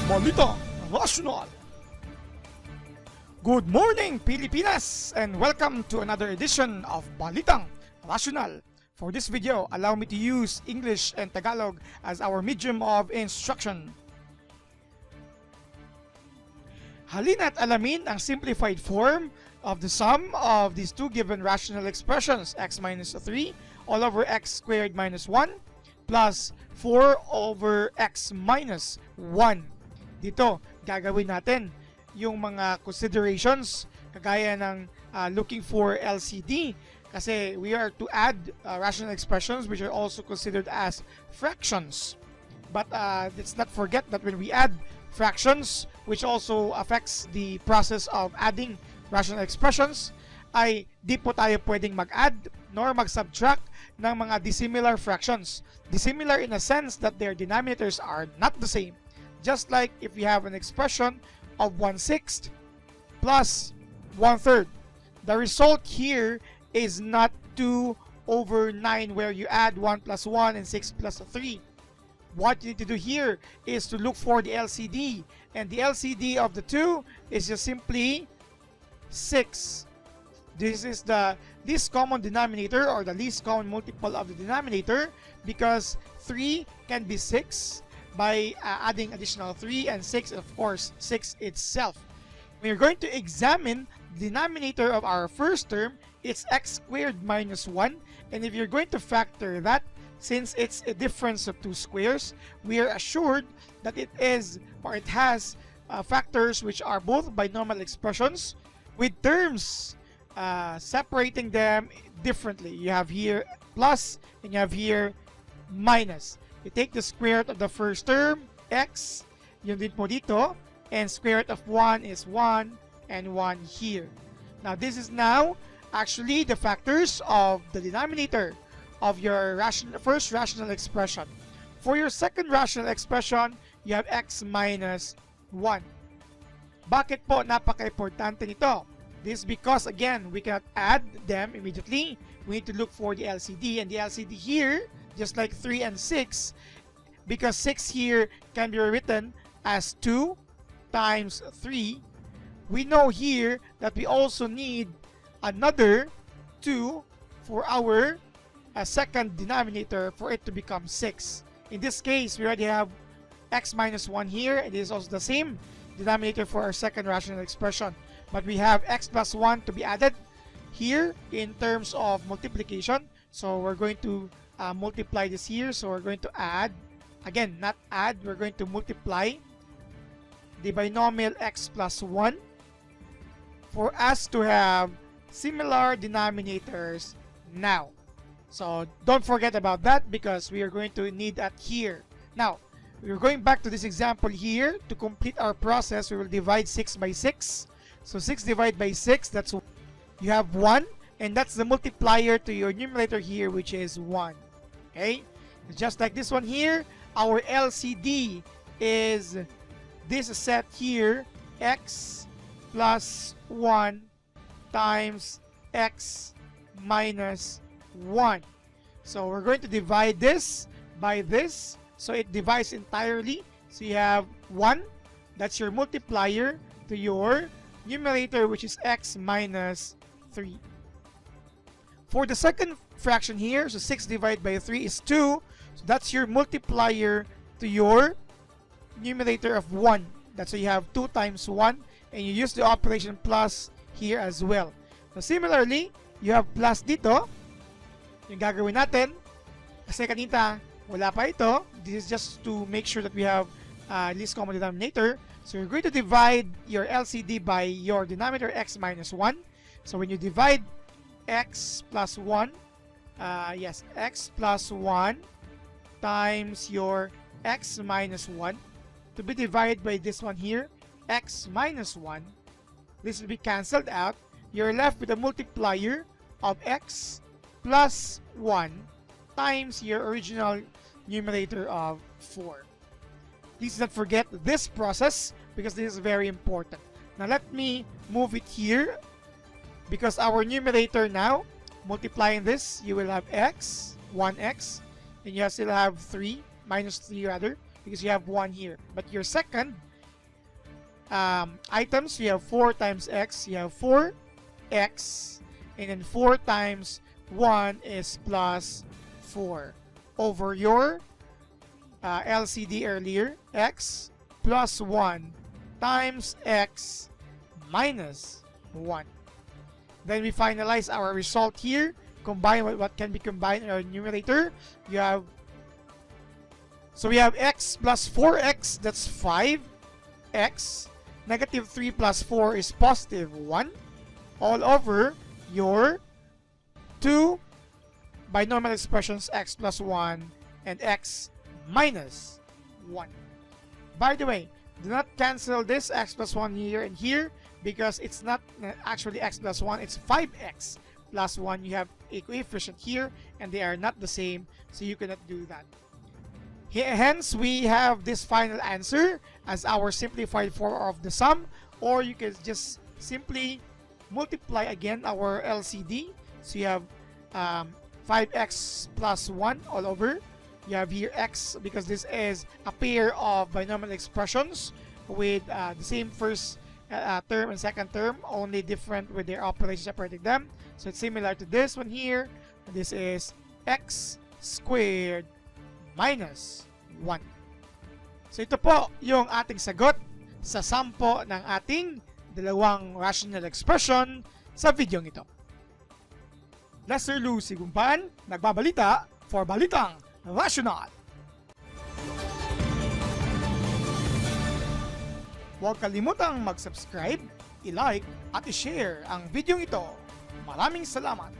Balitang National. Good morning, Pilipinas, and welcome to another edition of Balitang National. For this video, allow me to use English and Tagalog as our medium of instruction. Halina't alamin ang simplified form of the sum of these two given rational expressions, x minus 3 all over x squared minus 1 plus 4 over x minus 1. Dito, gagawin natin yung mga considerations kagaya ng looking for LCD kasi we are to add rational expressions which are also considered as fractions. But let's not forget that when we add fractions, which also affects the process of adding rational expressions, ay di po tayo pwedeng mag-add nor mag-subtract ng mga dissimilar fractions. Dissimilar in a sense that their denominators are not the same. Just like if you have an expression of 1/6 plus 1/3. The result here is not 2 over 9 where you add 1 plus 1 and 6 plus 3. What you need to do here is to look for the LCD. And the LCD of the two is just simply 6. This is the least common denominator or the least common multiple of the denominator because 3 can be 6 by adding additional 3 and 6, of course 6 itself. When you're going to examine the denominator of our first term, it's x squared minus 1, and if you're going to factor that, since it's a difference of two squares, we are assured that it is or it has factors which are both binomial expressions with terms separating them differently. You have here plus and you have here minus. You take the square root of the first term, x, yun din po dito, and square root of 1 is 1 and 1 here. Now this is now actually the factors of the denominator of your first rational expression. For your second rational expression, you have x minus 1. Bakit po napaka-importante nito? This is because again, we cannot add them immediately. We need to look for the LCD, and the LCD here, just like 3 and 6, because 6 here can be written as 2 times 3. We know here that we also need another 2 for our second denominator for it to become 6. In this case, we already have x minus 1 here. It is also the same denominator for our second rational expression. But we have x plus 1 to be added here in terms of multiplication. So we're going to multiply this here. So we're going to add, again, not add, we're going to multiply the binomial x plus 1 for us to have similar denominators now. So don't forget about that because we are going to need that here. Now, we're going back to this example here. To complete our process, we will divide 6 by 6. So 6 divided by 6, that's you have 1, and that's the multiplier to your numerator here, which is 1. Okay? Just like this one here, our LCD is this set here, x plus 1 times x minus 1. So we're going to divide this by this. So it divides entirely. So you have 1. That's your multiplier to your numerator, which is x minus 3. For the second fraction here, so 6 divided by 3 is 2. So that's your multiplier to your numerator of 1. That's why you have 2 times 1. And you use the operation plus here as well. So similarly, you have plus dito. Yung gagawin natin, kasi kanina wala pa ito. This is just to make sure that we have least common denominator. So you're going to divide your LCD by your denominator x minus 1. So when you divide x plus 1, x plus 1 times your x minus 1 to be divided by this one here, x minus 1. This will be cancelled out. You're left with a multiplier of x plus 1 times your original numerator of 4. Please don't forget this process because this is very important. Now let me move it here because our numerator now, multiplying this, you will have x, 1x, and you still have 3, minus 3 rather, because you have 1 here. But your second items, you have 4 times x, you have 4x, and then 4 times 1 is plus 4 over your LCD earlier, x plus 1 times x minus 1. Then we finalize our result here. Combine what can be combined in our numerator. You have, so we have x plus 4x, that's 5x. Negative 3 plus 4 is positive 1. All over your two binomial expressions, x plus 1 and x minus 1. By the way, do not cancel this x plus 1 here and here, because it's not actually x plus 1, it's 5x plus 1. You have a coefficient here and they are not the same, so you cannot do that. Hence, we have this final answer as our simplified form of the sum, or you can just simply multiply again our LCD. So you have 5x plus 1 all over. You have here x, because this is a pair of binomial expressions with the same first term and second term, only different with their operation separating them. So it's similar to this one here. This is x squared minus 1. So ito po yung ating sagot sa sampo ng ating dalawang rational expression sa video ito. Lester Lou Sigumpaan, nagbabalita for Balitang Rational. Huwag kalimutang mag-subscribe, i-like at i-share ang video ito. Maraming salamat!